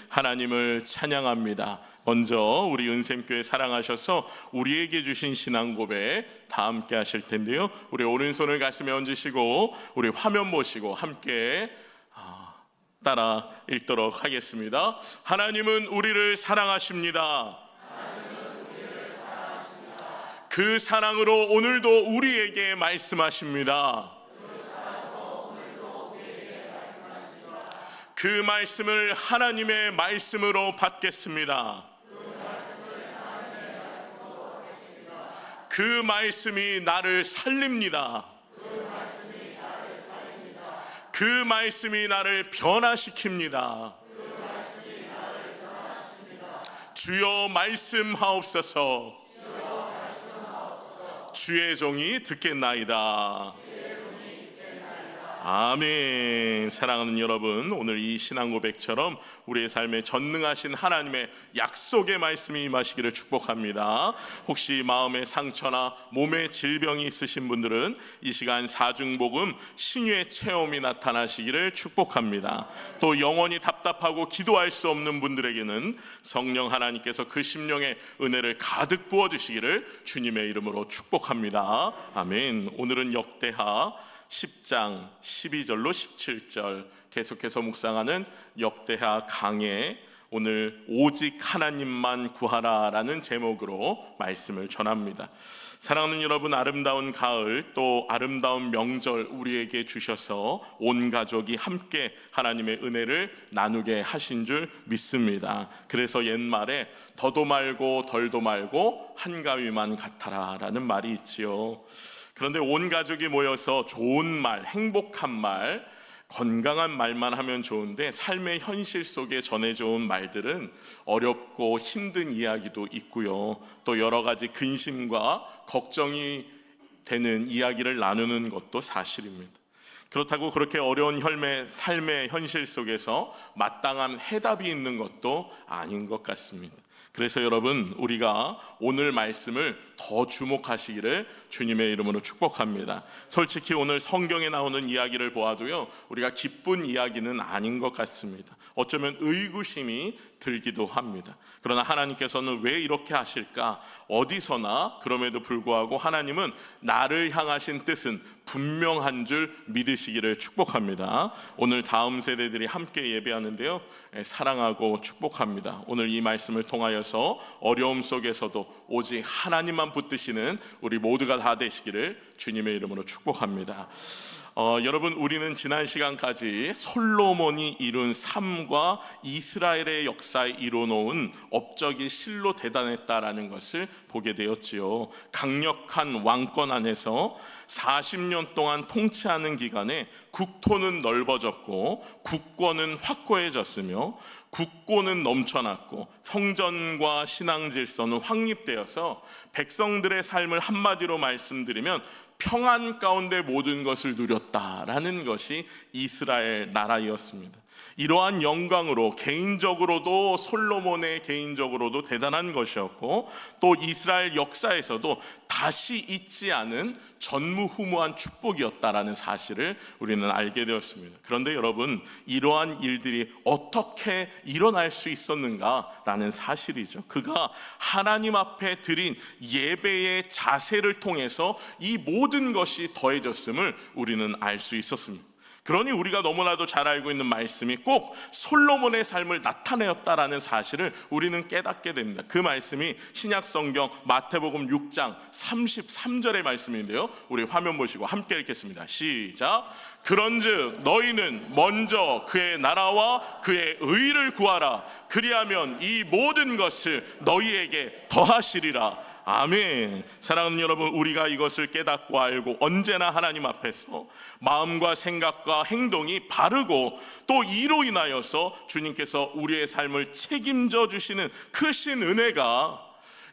하나님을 찬양합니다. 먼저 우리 은샘교회 사랑하셔서 우리에게 주신 신앙 고백 다 함께 하실 텐데요, 우리 오른손을 가슴에 얹으시고 우리 화면 보시고 함께 따라 읽도록 하겠습니다. 하나님은 우리를 사랑하십니다. 그 사랑으로 오늘도 우리에게 말씀하십니다. 그 말씀을 하나님의 말씀으로 받겠습니다. 그 말씀이 나를 살립니다. 그 말씀이 나를 변화시킵니다. 주여 말씀하옵소서. 주의 종이 듣겠나이다. 아멘. 사랑하는 여러분, 오늘 이 신앙 고백처럼 우리의 삶에 전능하신 하나님의 약속의 말씀이 임하시기를 축복합니다. 혹시 마음의 상처나 몸의 질병이 있으신 분들은 이 시간 사중복음 신유의 체험이 나타나시기를 축복합니다. 또 영원히 답답하고 기도할 수 없는 분들에게는 성령 하나님께서 그 심령의 은혜를 가득 부어주시기를 주님의 이름으로 축복합니다. 아멘. 오늘은 역대하 10장 12절로 17절 계속해서 묵상하는 역대하 강해, 오늘 오직 하나님만 구하라라는 제목으로 말씀을 전합니다. 사랑하는 여러분, 아름다운 가을 또 아름다운 명절 우리에게 주셔서 온 가족이 함께 하나님의 은혜를 나누게 하신 줄 믿습니다. 그래서 옛말에 더도 말고 덜도 말고 한가위만 같아라 라는 말이 있지요. 그런데 온 가족이 모여서 좋은 말, 행복한 말, 건강한 말만 하면 좋은데 삶의 현실 속에 전해져 온 말들은 어렵고 힘든 이야기도 있고요, 또 여러 가지 근심과 걱정이 되는 이야기를 나누는 것도 사실입니다. 그렇다고 그렇게 어려운 삶의 현실 속에서 마땅한 해답이 있는 것도 아닌 것 같습니다. 그래서 여러분, 우리가 오늘 말씀을 더 주목하시기를 주님의 이름으로 축복합니다. 솔직히 오늘 성경에 나오는 이야기를 보아도요, 우리가 기쁜 이야기는 아닌 것 같습니다. 어쩌면 의구심이 들기도 합니다. 그러나 하나님께서는 왜 이렇게 하실까? 어디서나 그럼에도 불구하고 하나님은 나를 향하신 뜻은 분명한 줄 믿으시기를 축복합니다. 오늘 다음 세대들이 함께 예배하는데요, 사랑하고 축복합니다. 오늘 이 말씀을 통하여서 어려움 속에서도 오직 하나님만 붙드시는 우리 모두가 다 되시기를 주님의 이름으로 축복합니다. 여러분, 우리는 지난 시간까지 솔로몬이 이룬 삶과 이스라엘의 역사에 이뤄놓은 업적이 실로 대단했다라는 것을 보게 되었지요. 강력한 왕권 안에서 40년 동안 통치하는 기간에 국토는 넓어졌고 국권은 확고해졌으며 국고는 넘쳐났고 성전과 신앙 질서는 확립되어서 백성들의 삶을 한마디로 말씀드리면 평안 가운데 모든 것을 누렸다라는 것이 이스라엘 나라였습니다. 이러한 영광으로 개인적으로도 솔로몬의 개인적으로도 대단한 것이었고, 또 이스라엘 역사에서도 다시 잊지 않은 전무후무한 축복이었다라는 사실을 우리는 알게 되었습니다. 그런데 여러분, 이러한 일들이 어떻게 일어날 수 있었는가라는 사실이죠. 그가 하나님 앞에 드린 예배의 자세를 통해서 이 모든 것이 더해졌음을 우리는 알 수 있었습니다. 그러니 우리가 너무나도 잘 알고 있는 말씀이 꼭 솔로몬의 삶을 나타내었다라는 사실을 우리는 깨닫게 됩니다. 그 말씀이 신약성경 마태복음 6장 33절의 말씀인데요, 우리 화면 보시고 함께 읽겠습니다. 시작. 그런즉 너희는 먼저 그의 나라와 그의 의를 구하라. 그리하면 이 모든 것을 너희에게 더하시리라. 아멘. 사랑하는 여러분, 우리가 이것을 깨닫고 알고 언제나 하나님 앞에서 마음과 생각과 행동이 바르고 또 이로 인하여서 주님께서 우리의 삶을 책임져 주시는 크신 은혜가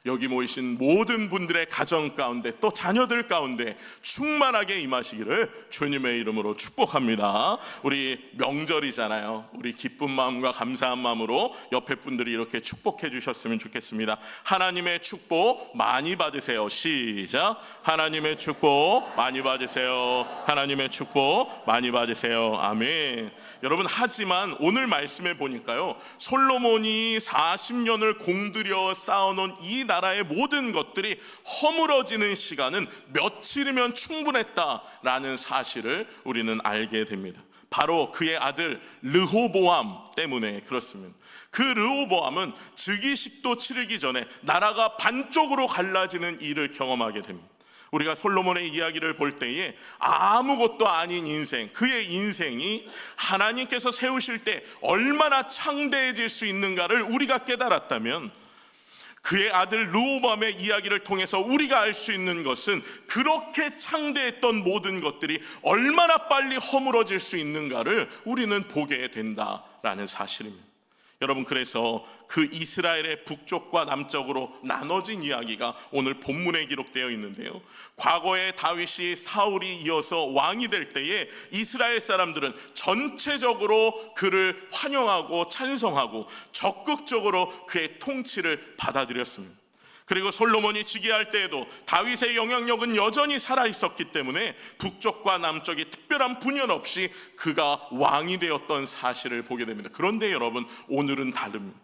여기 모이신 모든 분들의 가정 가운데 또 자녀들 가운데 충만하게 임하시기를 주님의 이름으로 축복합니다. 우리 명절이잖아요. 우리 기쁜 마음과 감사한 마음으로 옆에 분들이 이렇게 축복해 주셨으면 좋겠습니다. 하나님의 축복 많이 받으세요. 시작. 하나님의 축복 많이 받으세요. 하나님의 축복 많이 받으세요. 아멘. 여러분, 하지만 오늘 말씀에 보니까요, 솔로몬이 40년을 공들여 쌓아놓은 이 나라의 모든 것들이 허물어지는 시간은 며칠이면 충분했다라는 사실을 우리는 알게 됩니다. 바로 그의 아들 르호보암 때문에 그렇습니다. 그 르호보암은 즉위식도 치르기 전에 나라가 반쪽으로 갈라지는 일을 경험하게 됩니다. 우리가 솔로몬의 이야기를 볼 때에 아무것도 아닌 인생, 그의 인생이 하나님께서 세우실 때 얼마나 창대해질 수 있는가를 우리가 깨달았다면, 그의 아들 르호보암의 이야기를 통해서 우리가 알 수 있는 것은 그렇게 창대했던 모든 것들이 얼마나 빨리 허물어질 수 있는가를 우리는 보게 된다라는 사실입니다. 여러분, 그래서 그 이스라엘의 북쪽과 남쪽으로 나눠진 이야기가 오늘 본문에 기록되어 있는데요, 과거에 다윗이 사울이 이어서 왕이 될 때에 이스라엘 사람들은 전체적으로 그를 환영하고 찬성하고 적극적으로 그의 통치를 받아들였습니다. 그리고 솔로몬이 즉위할 때에도 다윗의 영향력은 여전히 살아있었기 때문에 북쪽과 남쪽이 특별한 분열 없이 그가 왕이 되었던 사실을 보게 됩니다. 그런데 여러분, 오늘은 다릅니다.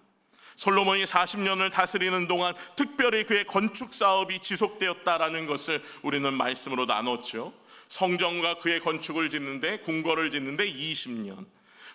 솔로몬이 40년을 다스리는 동안 특별히 그의 건축 사업이 지속되었다라는 것을 우리는 말씀으로 나눴죠. 성전과 그의 건축을 짓는데, 궁궐을 짓는데 20년,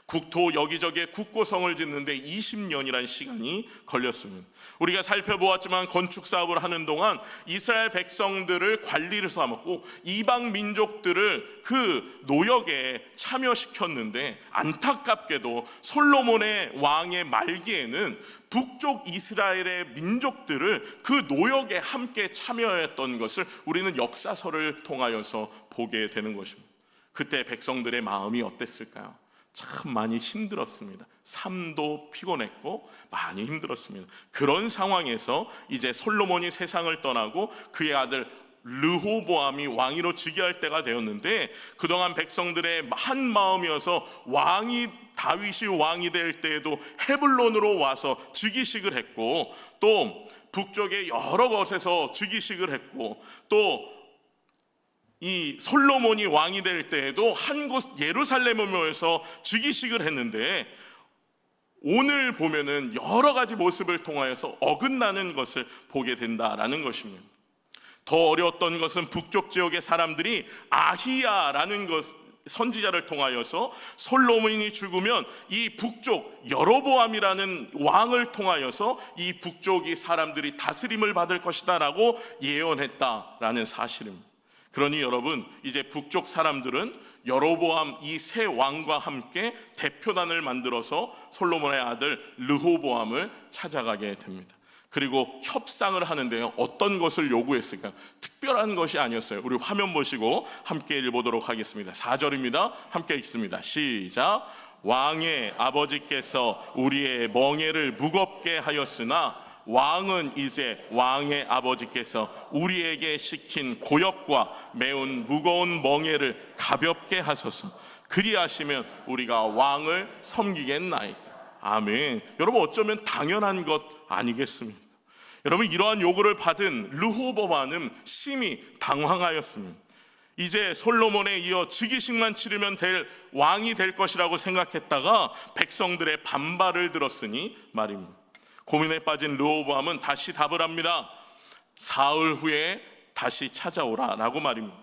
국토 여기저기에 국고성을 짓는데 20년이라는 시간이 걸렸습니다. 우리가 살펴보았지만 건축 사업을 하는 동안 이스라엘 백성들을 관리를 삼았고 이방 민족들을 그 노역에 참여시켰는데, 안타깝게도 솔로몬의 왕의 말기에는 북쪽 이스라엘의 민족들을 그 노역에 함께 참여했던 것을 우리는 역사서를 통하여서 보게 되는 것입니다. 그때 백성들의 마음이 어땠을까요? 참 많이 힘들었습니다. 삶도 피곤했고 많이 힘들었습니다. 그런 상황에서 이제 솔로몬이 세상을 떠나고 그의 아들 르호보암이 왕위로 즉위할 때가 되었는데, 그동안 백성들의 한 마음이어서 다윗이 왕이 될 때에도 헤블론으로 와서 즉위식을 했고, 또 북쪽의 여러 곳에서 즉위식을 했고, 또 이 솔로몬이 왕이 될 때에도 한 곳 예루살렘에 모여서 즉위식을 했는데, 오늘 보면은 여러 가지 모습을 통하여서 어긋나는 것을 보게 된다라는 것입니다. 더 어려웠던 것은 북쪽 지역의 사람들이 아히야라는 선지자를 통하여서 솔로몬이 죽으면 이 북쪽 여로보암이라는 왕을 통하여서 이 북쪽이 사람들이 다스림을 받을 것이다 라고 예언했다라는 사실입니다. 그러니 여러분, 이제 북쪽 사람들은 여로보암 이 새 왕과 함께 대표단을 만들어서 솔로몬의 아들 르호보암을 찾아가게 됩니다. 그리고 협상을 하는데요, 어떤 것을 요구했을까요? 특별한 것이 아니었어요. 우리 화면 보시고 함께 읽어보도록 하겠습니다. 4절입니다. 함께 읽습니다. 시작. 왕의 아버지께서 우리의 멍에를 무겁게 하였으나 왕은 이제 왕의 아버지께서 우리에게 시킨 고역과 매운 무거운 멍에를 가볍게 하소서. 그리하시면 우리가 왕을 섬기겠나이다. 아멘. 여러분, 어쩌면 당연한 것 아니겠습니까? 여러분, 이러한 요구를 받은 르호보암은 심히 당황하였습니다. 이제 솔로몬에 이어 즉위식만 치르면 될 왕이 될 것이라고 생각했다가 백성들의 반발을 들었으니 말입니다. 고민에 빠진 르호보암은 다시 답을 합니다. 사흘 후에 다시 찾아오라 라고 말입니다.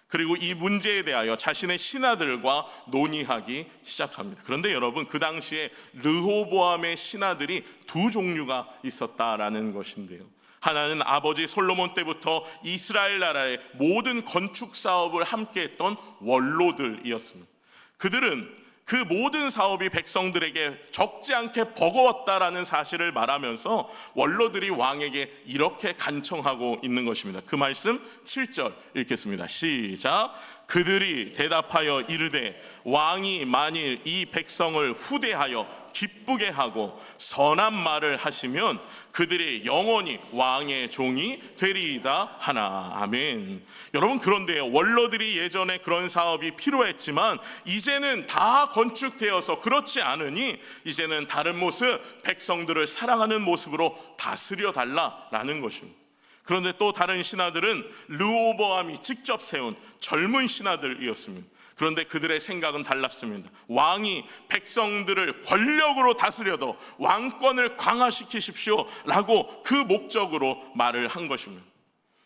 그리고 이 문제에 대하여 자신의 신하들과 논의하기 시작합니다. 그런데 여러분, 그 당시에 르호보암의 신하들이 두 종류가 있었다라는 것인데요, 하나는 아버지 솔로몬 때부터 이스라엘 나라의 모든 건축 사업을 함께 했던 원로들이었습니다. 그들은 그 모든 사업이 백성들에게 적지 않게 버거웠다라는 사실을 말하면서 원로들이 왕에게 이렇게 간청하고 있는 것입니다. 그 말씀 7절 읽겠습니다. 시작. 그들이 대답하여 이르되 왕이 만일 이 백성을 후대하여 기쁘게 하고 선한 말을 하시면 그들이 영원히 왕의 종이 되리이다 하나. 아멘. 여러분, 그런데요, 원로들이 예전에 그런 사업이 필요했지만 이제는 다 건축되어서 그렇지 않으니 이제는 다른 모습, 백성들을 사랑하는 모습으로 다스려 달라라는 것입니다. 그런데 또 다른 신하들은 르호보암이 직접 세운 젊은 신하들이었습니다. 그런데 그들의 생각은 달랐습니다. 왕이 백성들을 권력으로 다스려도 왕권을 강화시키십시오 라고 그 목적으로 말을 한 것입니다.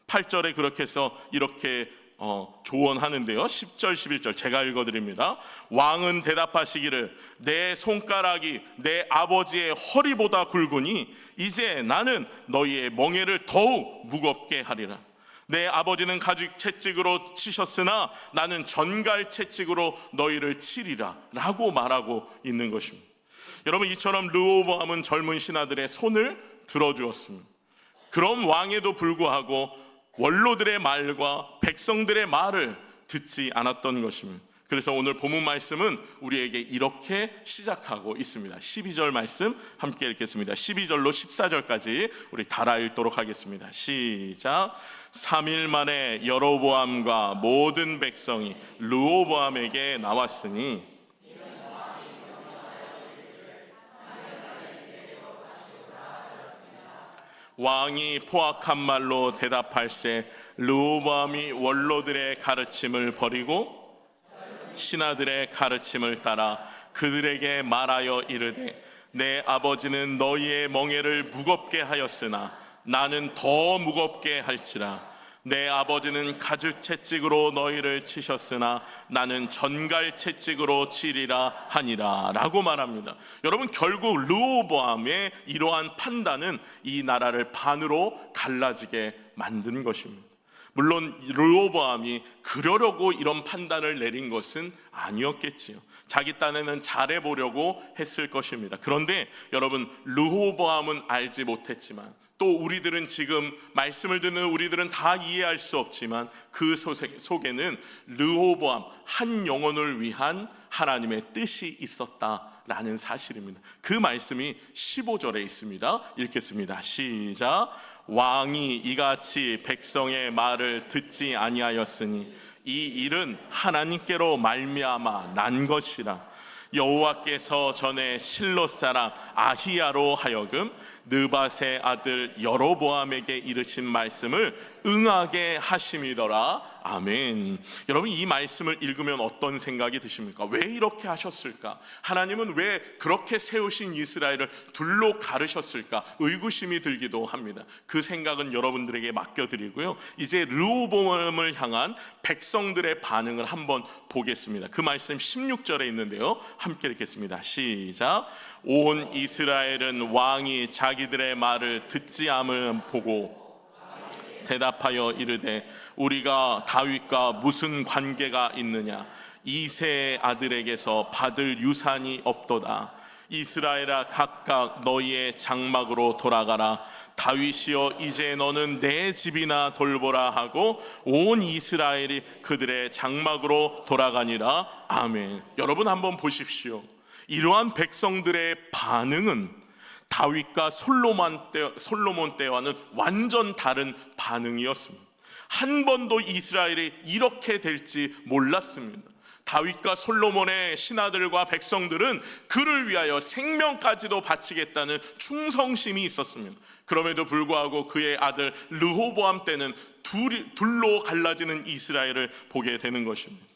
8절에 그렇게 해서 이렇게 조언하는데요, 10절 11절 제가 읽어드립니다. 왕은 대답하시기를 내 손가락이 내 아버지의 허리보다 굵으니 이제 나는 너희의 멍에를 더욱 무겁게 하리라. 내 아버지는 가죽 채찍으로 치셨으나 나는 전갈 채찍으로 너희를 치리라 라고 말하고 있는 것입니다. 여러분, 이처럼 르호보암은 젊은 신하들의 손을 들어주었습니다. 그럼 왕에도 불구하고 원로들의 말과 백성들의 말을 듣지 않았던 것입니다. 그래서 오늘 본문 말씀은 우리에게 이렇게 시작하고 있습니다. 12절 말씀 함께 읽겠습니다. 12절로 14절까지 우리 달아 읽도록 하겠습니다. 시작. 3일 만에 여로보암과 모든 백성이 르호보암에게 나왔으니 왕이 포악한 말로 대답할세 르호보암이 원로들의 가르침을 버리고 신하들의 가르침을 따라 그들에게 말하여 이르되 내 아버지는 너희의 멍에를 무겁게 하였으나 나는 더 무겁게 할지라. 내 아버지는 가죽 채찍으로 너희를 치셨으나 나는 전갈 채찍으로 치리라 하니라 라고 말합니다. 여러분, 결국 르호보암의 이러한 판단은 이 나라를 반으로 갈라지게 만든 것입니다. 물론 르호보암이 그러려고 이런 판단을 내린 것은 아니었겠지요. 자기 딴에는 잘해보려고 했을 것입니다. 그런데 여러분, 르호보암은 알지 못했지만 또 우리들은 지금 말씀을 듣는 우리들은 다 이해할 수 없지만 그 속에는 르호보암 한 영혼을 위한 하나님의 뜻이 있었다라는 사실입니다. 그 말씀이 15절에 있습니다. 읽겠습니다. 시작. 왕이 이같이 백성의 말을 듣지 아니하였으니 이 일은 하나님께로 말미암아 난 것이라. 여호와께서 전에 실롯 사람 아히야로 하여금 느밧의 아들 여로보암에게 이르신 말씀을 응하게 하심이더라. 아멘. 여러분, 이 말씀을 읽으면 어떤 생각이 드십니까? 왜 이렇게 하셨을까? 하나님은 왜 그렇게 세우신 이스라엘을 둘로 가르셨을까? 의구심이 들기도 합니다. 그 생각은 여러분들에게 맡겨드리고요, 이제 르호보암을 향한 백성들의 반응을 한번 보겠습니다. 그 말씀 16절에 있는데요, 함께 읽겠습니다. 시작. 온 이스라엘은 왕이 자기들의 말을 듣지 않음을 보고 대답하여 이르되 우리가 다윗과 무슨 관계가 있느냐? 이새의 아들에게서 받을 유산이 없도다. 이스라엘아, 각각 너희의 장막으로 돌아가라. 다윗이여, 이제 너는 내 집이나 돌보라 하고 온 이스라엘이 그들의 장막으로 돌아가니라. 아멘. 여러분, 한번 보십시오. 이러한 백성들의 반응은 다윗과 솔로몬 때와는 완전 다른 반응이었습니다. 한 번도 이스라엘이 이렇게 될지 몰랐습니다. 다윗과 솔로몬의 신하들과 백성들은 그를 위하여 생명까지도 바치겠다는 충성심이 있었습니다. 그럼에도 불구하고 그의 아들 르호보암 때는 둘로 갈라지는 이스라엘을 보게 되는 것입니다.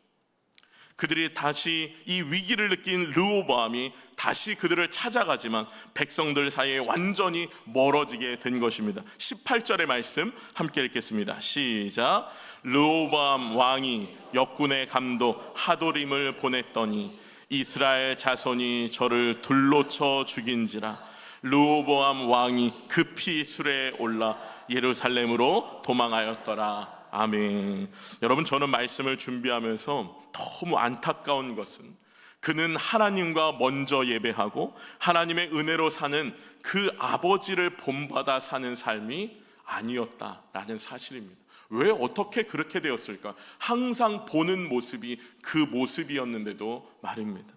그들이 다시 이 위기를 느낀 르호보암이 다시 그들을 찾아가지만 백성들 사이에 완전히 멀어지게 된 것입니다. 18절의 말씀 함께 읽겠습니다. 시작. 르호보암 왕이 역군의 감독 하도림을 보냈더니 이스라엘 자손이 저를 둘로 쳐 죽인지라. 르호보암 왕이 급히 수레에 올라 예루살렘으로 도망하였더라. 아멘. 여러분, 저는 말씀을 준비하면서 너무 안타까운 것은 그는 하나님과 먼저 예배하고 하나님의 은혜로 사는 그 아버지를 본받아 사는 삶이 아니었다라는 사실입니다. 왜 어떻게 그렇게 되었을까? 항상 보는 모습이 그 모습이었는데도 말입니다.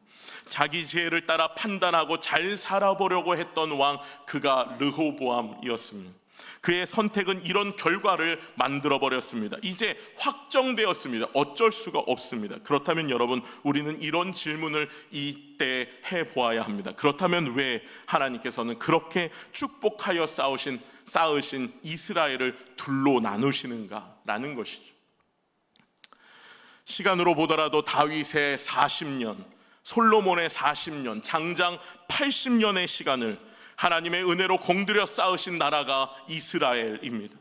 자기 지혜를 따라 판단하고 잘 살아보려고 했던 왕, 그가 르호보암이었습니다. 그의 선택은 이런 결과를 만들어버렸습니다. 이제 확정되었습니다. 어쩔 수가 없습니다. 그렇다면 여러분, 우리는 이런 질문을 이때 해보아야 합니다. 그렇다면 왜 하나님께서는 그렇게 축복하여 쌓으신 이스라엘을 둘로 나누시는가라는 것이죠. 시간으로 보더라도 다윗의 40년, 솔로몬의 40년, 장장 80년의 시간을 하나님의 은혜로 공들여 쌓으신 나라가 이스라엘입니다.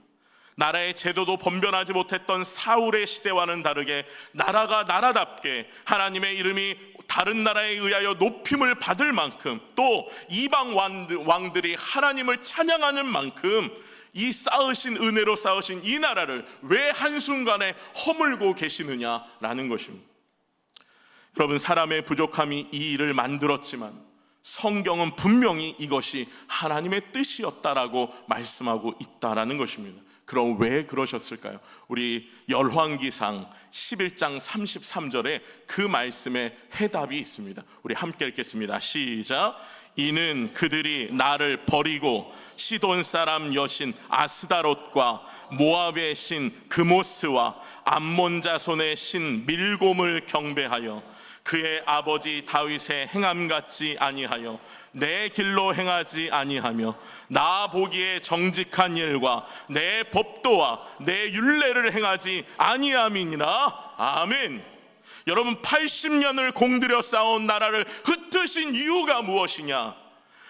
나라의 제도도 번변하지 못했던 사울의 시대와는 다르게 나라가 나라답게 하나님의 이름이 다른 나라에 의하여 높임을 받을 만큼, 또 이방 왕들이 하나님을 찬양하는 만큼 이 쌓으신 은혜로 쌓으신 이 나라를 왜 한순간에 허물고 계시느냐라는 것입니다. 여러분, 사람의 부족함이 이 일을 만들었지만 성경은 분명히 이것이 하나님의 뜻이었다라고 말씀하고 있다라는 것입니다. 그럼 왜 그러셨을까요? 우리 열왕기상 11장 33절에 그 말씀에 해답이 있습니다. 우리 함께 읽겠습니다. 시작. 이는 그들이 나를 버리고 시돈 사람 여신 아스다롯과 모압의 신 그모스와 암몬 자손의 신 밀곰을 경배하여 그의 아버지 다윗의 행함 같지 아니하여 내 길로 행하지 아니하며 나 보기에 정직한 일과 내 법도와 내 율례를 행하지 아니함이니라. 아멘. 여러분, 80년을 공들여 쌓아온 나라를 흩으신 이유가 무엇이냐?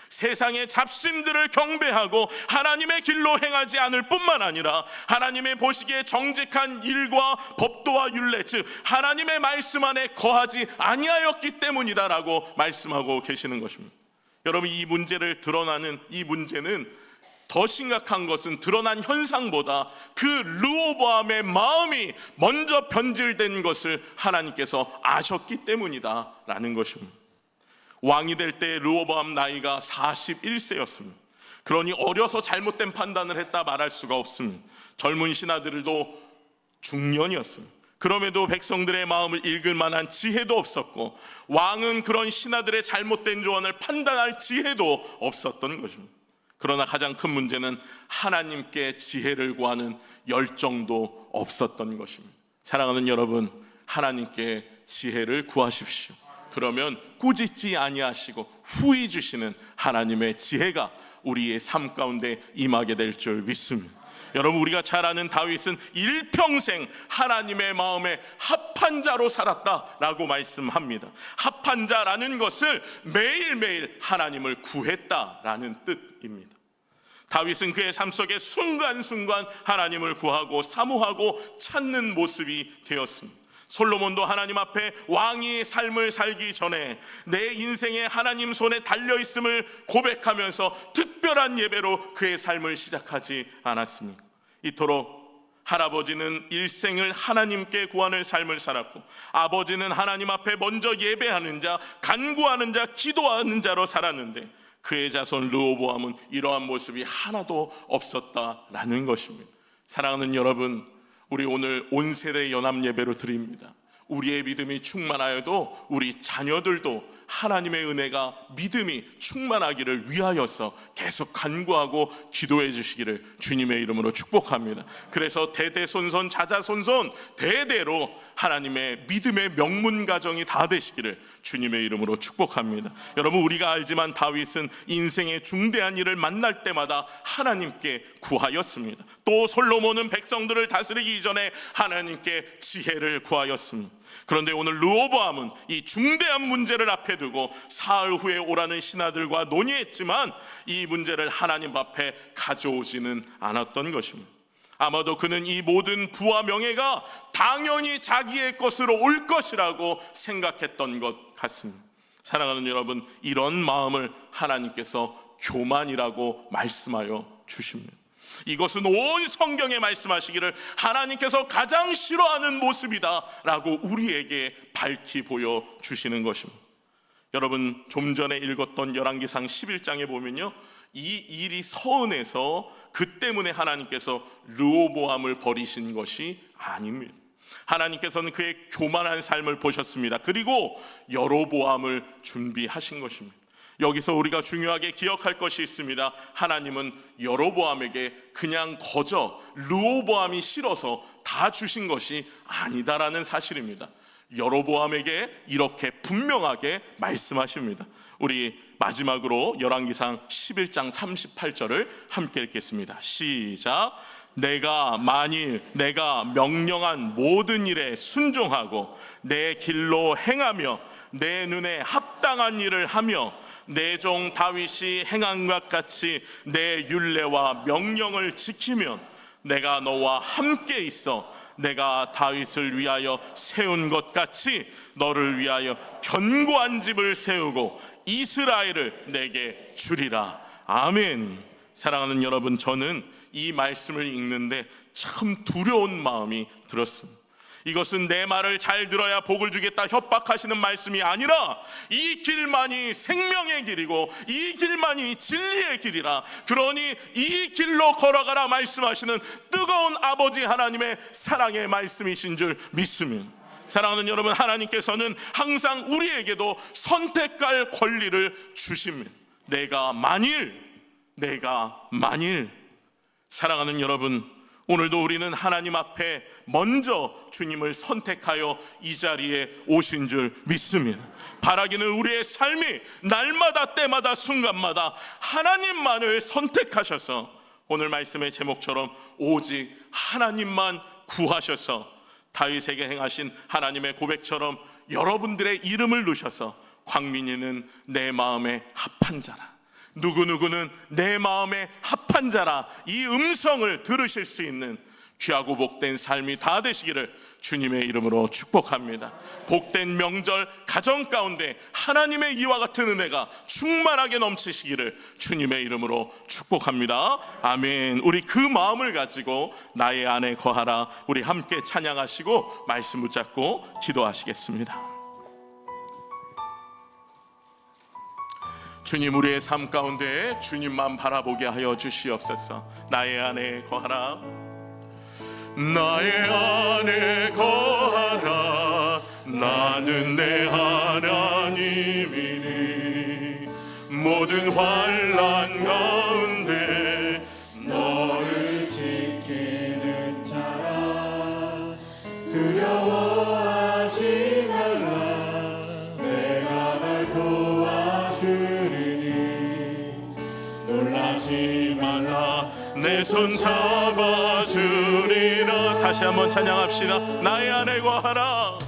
세상의 잡신들을 경배하고 하나님의 길로 행하지 않을 뿐만 아니라 하나님의 보시기에 정직한 일과 법도와 율례, 즉 하나님의 말씀 안에 거하지 아니하였기 때문이다라고 말씀하고 계시는 것입니다. 여러분, 이 문제는 더 심각한 것은 드러난 현상보다 그 르호보암의 마음이 먼저 변질된 것을 하나님께서 아셨기 때문이다라는 것입니다. 왕이 될 때 르호보암 나이가 41세였습니다. 그러니 어려서 잘못된 판단을 했다 말할 수가 없습니다. 젊은 신하들도 중년이었습니다. 그럼에도 백성들의 마음을 읽을 만한 지혜도 없었고, 왕은 그런 신하들의 잘못된 조언을 판단할 지혜도 없었던 것입니다. 그러나 가장 큰 문제는 하나님께 지혜를 구하는 열정도 없었던 것입니다. 사랑하는 여러분, 하나님께 지혜를 구하십시오. 그러면 꾸짖지 아니하시고 후히 주시는 하나님의 지혜가 우리의 삶 가운데 임하게 될 줄 믿습니다. 여러분, 우리가 잘 아는 다윗은 일평생 하나님의 마음에 합한 자로 살았다라고 말씀합니다. 합한 자라는 것을 매일매일 하나님을 구했다라는 뜻입니다. 다윗은 그의 삶 속에 순간순간 하나님을 구하고 사모하고 찾는 모습이 되었습니다. 솔로몬도 하나님 앞에 왕의 삶을 살기 전에 내 인생에 하나님 손에 달려있음을 고백하면서 특별한 예배로 그의 삶을 시작하지 않았습니까? 이토록 할아버지는 일생을 하나님께 구하는 삶을 살았고, 아버지는 하나님 앞에 먼저 예배하는 자, 간구하는 자, 기도하는 자로 살았는데 그의 자손 르호보암은 이러한 모습이 하나도 없었다라는 것입니다. 사랑하는 여러분, 우리 오늘 온 세대 연합 예배로 드립니다. 우리의 믿음이 충만하여도 우리 자녀들도 하나님의 은혜가 믿음이 충만하기를 위하여서 계속 간구하고 기도해 주시기를 주님의 이름으로 축복합니다. 그래서 대대손손 자자손손 대대로 하나님의 믿음의 명문 가정이 다 되시기를 주님의 이름으로 축복합니다. 여러분, 우리가 알지만 다윗은 인생의 중대한 일을 만날 때마다 하나님께 구하였습니다. 또 솔로몬은 백성들을 다스리기 이전에 하나님께 지혜를 구하였습니다. 그런데 오늘 르호보암은 이 중대한 문제를 앞에 두고 사흘 후에 오라는 신하들과 논의했지만 이 문제를 하나님 앞에 가져오지는 않았던 것입니다. 아마도 그는 이 모든 부와 명예가 당연히 자기의 것으로 올 것이라고 생각했던 것 같습니다. 사랑하는 여러분, 이런 마음을 하나님께서 교만이라고 말씀하여 주십니다. 이것은 온 성경에 말씀하시기를 하나님께서 가장 싫어하는 모습이다 라고 우리에게 밝히 보여주시는 것입니다. 여러분, 좀 전에 읽었던 열왕기상 11장에 보면요, 이 일이 서은해서 그 때문에 하나님께서 르호보암을 버리신 것이 아닙니다. 하나님께서는 그의 교만한 삶을 보셨습니다. 그리고 여로보암을 준비하신 것입니다. 여기서 우리가 중요하게 기억할 것이 있습니다. 하나님은 여로보암에게 그냥 거저 르호보암이 싫어서 다 주신 것이 아니다라는 사실입니다. 여로보암에게 이렇게 분명하게 말씀하십니다. 우리 마지막으로 열왕기상 11장 38절을 함께 읽겠습니다. 시작. 내가 만일 내가 명령한 모든 일에 순종하고 내 길로 행하며 내 눈에 합당한 일을 하며 내 종 다윗이 행한 것 같이 내 율례와 명령을 지키면 내가 너와 함께 있어 내가 다윗을 위하여 세운 것 같이 너를 위하여 견고한 집을 세우고 이스라엘을 내게 주리라. 아멘. 사랑하는 여러분, 저는 이 말씀을 읽는데 참 두려운 마음이 들었습니다. 이것은 내 말을 잘 들어야 복을 주겠다 협박하시는 말씀이 아니라 이 길만이 생명의 길이고 이 길만이 진리의 길이라, 그러니 이 길로 걸어가라 말씀하시는 뜨거운 아버지 하나님의 사랑의 말씀이신 줄 믿습니다. 사랑하는 여러분, 하나님께서는 항상 우리에게도 선택할 권리를 주십니다. 내가 만일 사랑하는 여러분, 오늘도 우리는 하나님 앞에 먼저 주님을 선택하여 이 자리에 오신 줄 믿습니다. 바라기는 우리의 삶이 날마다 때마다 순간마다 하나님만을 선택하셔서 오늘 말씀의 제목처럼 오직 하나님만 구하셔서 다윗에게 행하신 하나님의 고백처럼 여러분들의 이름을 넣으셔서 광민이는 내 마음에 합한 자라, 누구누구는 내 마음에 합한 자라, 이 음성을 들으실 수 있는 귀하고 복된 삶이 다 되시기를 주님의 이름으로 축복합니다. 복된 명절 가정 가운데 하나님의 이와 같은 은혜가 충만하게 넘치시기를 주님의 이름으로 축복합니다. 아멘. 우리 그 마음을 가지고 나의 안에 거하라, 우리 함께 찬양하시고 말씀 붙잡고 기도하시겠습니다. 주님, 우리의 삶 가운데 주님만 바라보게 하여 주시옵소서. 나의 안에 거하라, 나의 안에 거하라. 나는 내 하나님이니 모든 환난 가운데 너를 지키는 자라. 두려워하지 말라. 내가 널 도와주리니 놀라지 말라. 내 손 잡아주리라. 다시 한번 찬양합시다. 나의 안에 거하라,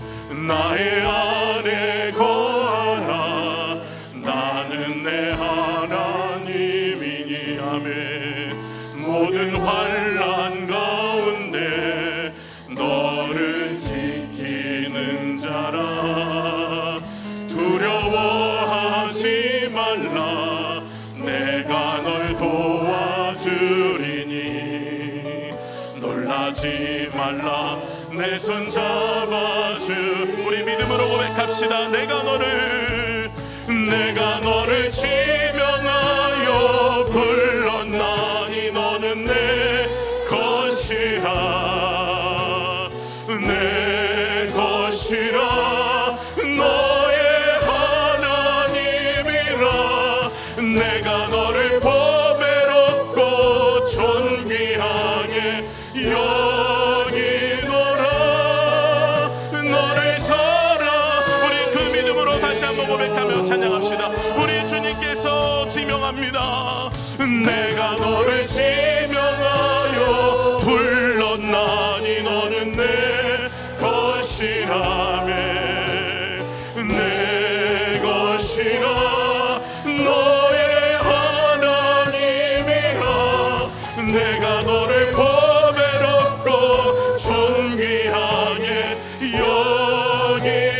나의 안에 거하라. 나는 내 하나님이니. 아멘. 모든 환난 가운데 너를 지키는 자라. 두려워하지 말라. 내가 널 도와주리니 놀라지 말라. 내 손 잡아주. 우리 믿음으로 고백합시다. 내가 너를 지명하여 불렀나니 너는 내 것이라. 내 것이라. 너의 하나님이라. 내가 너를 보배롭고 존귀하게 여기노라. 너를 사랑. 우리 그 믿음으로 다시 한번 고백하며 찬양합시다. 우리 주님께서 지명합니다. 내가 너를 지명하여 불렀나니 너는 내 것이라며. 내 것이라. 너의 하나님이라. 내가 너를 보배롭고 존귀하게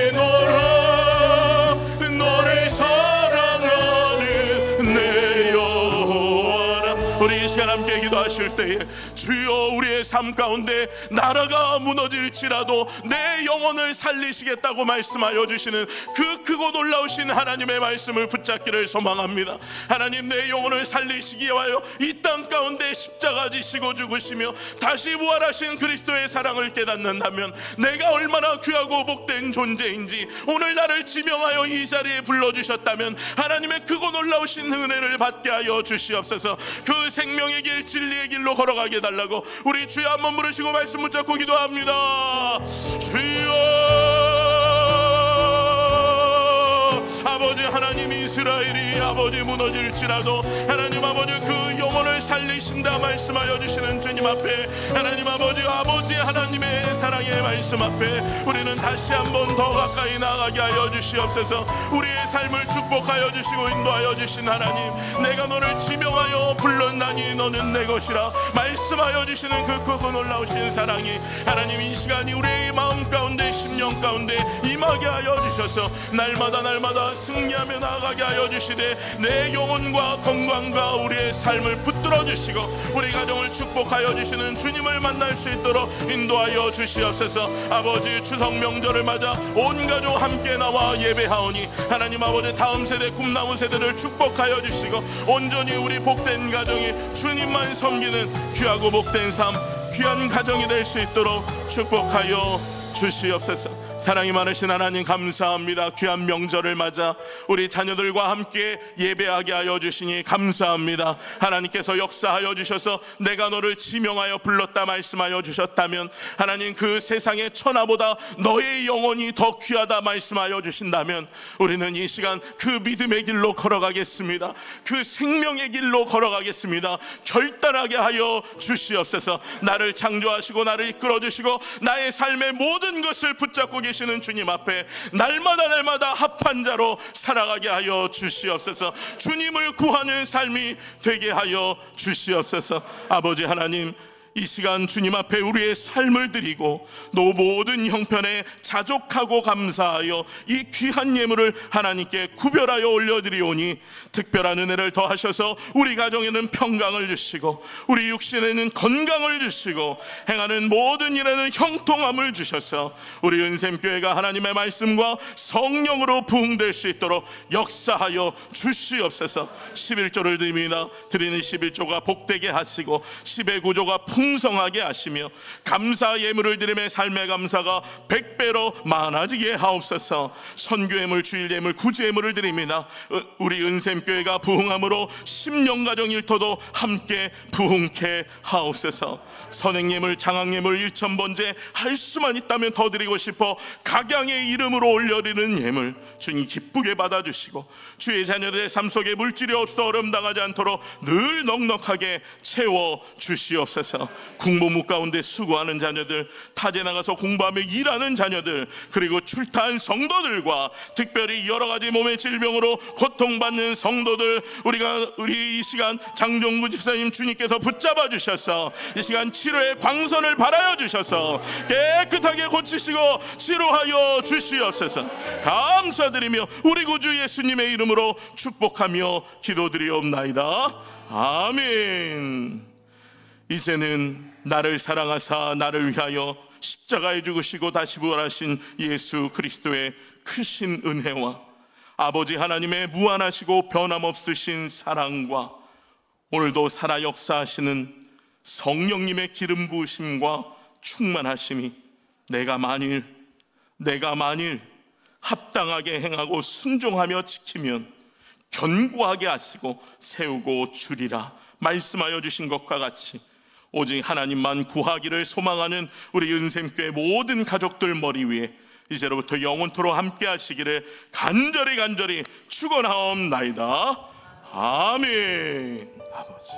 여기노라. 너를 사랑하는 내 여호와라. 우리 이 시간 함께 기도하실 때에 주여 우리의 삶 가운데 나라가 무너질지라도 내 영혼을 살리시겠다고 말씀하여 주시는 그 크고 놀라우신 하나님의 말씀을 붙잡기를 소망합니다. 하나님, 내 영혼을 살리시기 위하여 이 땅 가운데 십자가 지시고 죽으시며 다시 부활하신 그리스도의 사랑을 깨닫는다면 내가 얼마나 귀하고 복된 존재인지 오늘 나를 지명하여 이 자리에 불러주셨다면 하나님의 크고 놀라우신 은혜를 받게 하여 주시옵소서. 그 생명의 길 진리의 길로 걸어가게 해달라고 우리 주여 한번 부르시고 말씀 붙잡고 기도합니다. 주여 아버지 하나님, 이스라엘이 아버지 무너질지라도 하나님 아버지 그 영혼을 살리신다 말씀하여 주시는 주님 앞에 하나님 아버지 하나님의 사랑의 말씀 앞에 우리는 다시 한번 더 가까이 나가게 하여 주시옵소서. 우리의 삶을 축복하여 주시고 인도하여 주신 하나님, 내가 너를 지명하여 불렀나니 너는 내 것이라 말씀하여 주시는 그 크고 놀라우신 사랑이 하나님 이 시간이 우리의 마음 가운데 심령 가운데 임하게 하여 주셔서 날마다 승리하며 나아가게 하여 주시되 내 영혼과 건강과 우리의 삶을 붙들어 주시고 우리 가정을 축복하여 주시는 주님을 만날 수 있도록 인도하여 주시옵소서. 아버지, 추석 명절을 맞아 온 가족 함께 나와 예배하오니 하나님 아버지 다음 세대 꿈나무 세대를 축복하여 주시고 온전히 우리 복된 가정이 주님만 섬기는 귀하고 복된 삶, 귀한 가정이 될 수 있도록 축복하여 주시옵소서. 사랑이 많으신 하나님 감사합니다. 귀한 명절을 맞아 우리 자녀들과 함께 예배하게 하여 주시니 감사합니다. 하나님께서 역사하여 주셔서 내가 너를 지명하여 불렀다 말씀하여 주셨다면 하나님 그 세상의 천하보다 너의 영혼이 더 귀하다 말씀하여 주신다면 우리는 이 시간 그 믿음의 길로 걸어가겠습니다. 그 생명의 길로 걸어가겠습니다. 결단하게 하여 주시옵소서. 나를 창조하시고 나를 이끌어 주시고 나의 삶의 모든 것을 붙잡고 계시는 주님 앞에 날마다 합한 자로 살아가게 하여 주시옵소서. 주님을 구하는 삶이 되게 하여 주시옵소서. 아버지 하나님, 이 시간 주님 앞에 우리의 삶을 드리고 또 모든 형편에 자족하고 감사하여 이 귀한 예물을 하나님께 구별하여 올려드리오니 특별한 은혜를 더하셔서 우리 가정에는 평강을 주시고 우리 육신에는 건강을 주시고 행하는 모든 일에는 형통함을 주셔서 우리 은샘교회가 하나님의 말씀과 성령으로 부흥될 수 있도록 역사하여 주시옵소서. 11조를 드립니다. 드리는 11조가 복되게 하시고 10의 구조가 풍성하게 하시며 감사 예물을 드림의 삶의 감사가 100배로 많아지게 하옵소서. 선교 예물, 주일 예물, 구제 예물을 드립니다. 우리 은샘교회가 부흥함으로 10년 가정 일터도 함께 부흥케 하옵소서. 선행 예물, 장학 예물, 일천번제 할 수만 있다면 더 드리고 싶어 각양의 이름으로 올려드리는 예물 주님 기쁘게 받아주시고 주의 자녀들의 삶 속에 물질이 없어 어려움 당하지 않도록 늘 넉넉하게 채워 주시옵소서. 국무무 가운데 수고하는 자녀들, 타지에 나가서 공부하며 일하는 자녀들, 그리고 출타한 성도들과 특별히 여러 가지 몸의 질병으로 고통받는 성도들, 우리 이 시간 장종구 집사님 주님께서 붙잡아 주셔서 이 시간 치료의 광선을 발하여 주셔서 깨끗하게 고치시고 치료하여 주시옵소서. 감사드리며 우리 구주 예수님의 이름으로 축복하며 기도드리옵나이다. 아멘. 이제는 나를 사랑하사 나를 위하여 십자가에 죽으시고 다시 부활하신 예수 그리스도의 크신 은혜와 아버지 하나님의 무한하시고 변함없으신 사랑과 오늘도 살아 역사하시는 성령님의 기름 부으심과 충만하심이 내가 만일 합당하게 행하고 순종하며 지키면 견고하게 하시고 세우고 주리라 말씀하여 주신 것과 같이 오직 하나님만 구하기를 소망하는 우리 은샘교회 모든 가족들 머리 위에 이제로부터 영원토록 함께 하시기를 간절히 축원하옵나이다. 아멘. 아버지